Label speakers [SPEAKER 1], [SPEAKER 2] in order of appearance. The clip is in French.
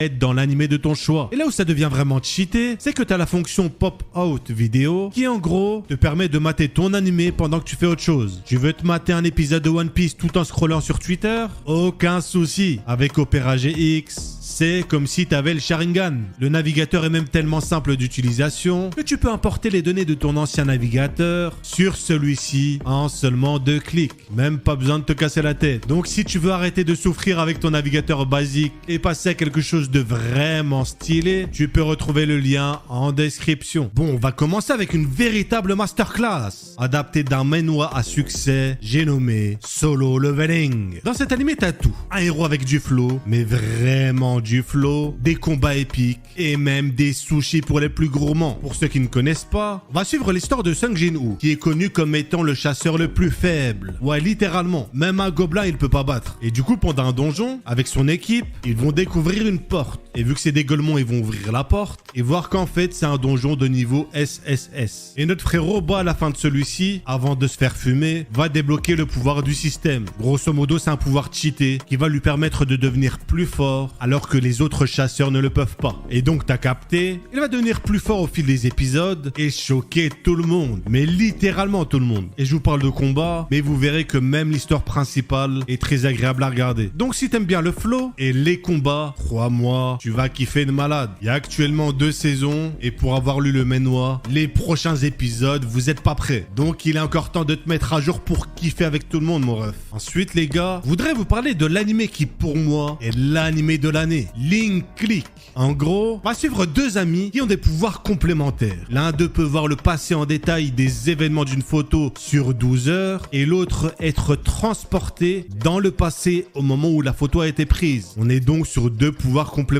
[SPEAKER 1] être dans l'animé de ton choix. Et là où ça devient vraiment cheaté, c'est que tu as la fonction pop-out vidéo qui en gros te permet de mater ton animé pendant que tu fais autre chose. Tu veux te mater un épisode de One Piece tout en scrollant sur Twitter? Aucun souci. Avec Opera GX, c'est comme si tu avais le Sharingan. Le navigateur est même tellement simple d'utilisation que tu peux importer les données de ton ancien navigateur sur celui-ci en seulement 2 clics. Même pas besoin de te casser la tête. Donc si tu veux arrêter de souffrir avec ton navigateur basique et passer à quelque chose de vraiment stylé, tu peux retrouver le lien en description. Bon, on va commencer avec une véritable masterclass adaptée d'un manhwa à succès, j'ai nommé Solo Leveling. Dans cet animé, t'as tout. Un héros avec du flow, mais vraiment du flow, des combats épiques et même des sushis pour les plus gourmands. Pour ceux qui ne connaissent pas, on va suivre l'histoire de Sung Jin-woo, qui est connu comme étant le chasseur le plus faible. Ouais, littéralement. Même un gobelin, il peut pas battre. Et du coup, pendant un donjon, avec son équipe, ils vont découvrir une porte. Et vu que c'est des gueulemons, ils vont ouvrir la porte et voir qu'en fait, c'est un donjon de niveau SSS. Et notre frérot, à la fin de celui-ci, avant de se faire fumer, va débloquer le pouvoir du système. Grosso modo, c'est un pouvoir cheaté qui va lui permettre de devenir plus fort alors que les autres chasseurs ne le peuvent pas. Et donc, t'as capté, il va devenir plus fort au fil des épisodes et choquer tout le monde. Mais littéralement tout le monde. Et je vous parle de combat, mais vous verrez que même l'histoire principale est très agréable à regarder. Donc, si t'aimes bien le flow et les combats, crois-moi, tu vas kiffer de malade. Il y a actuellement 2 saisons et pour avoir lu le manhwa, les prochains épisodes, vous êtes pas prêts. Donc, il est encore temps de te mettre à jour pour kiffer avec tout le monde, mon ref. Ensuite, les gars, je voudrais vous parler de l'animé qui, pour moi, est l'animé de l'année. Link Click. En gros, on va suivre 2 amis qui ont des pouvoirs complémentaires. L'un d'eux peut voir le passé en détail des événements d'une photo sur 12 heures et l'autre être transporté dans le passé au moment où la photo a été prise. On est donc sur 2 pouvoirs complémentaires.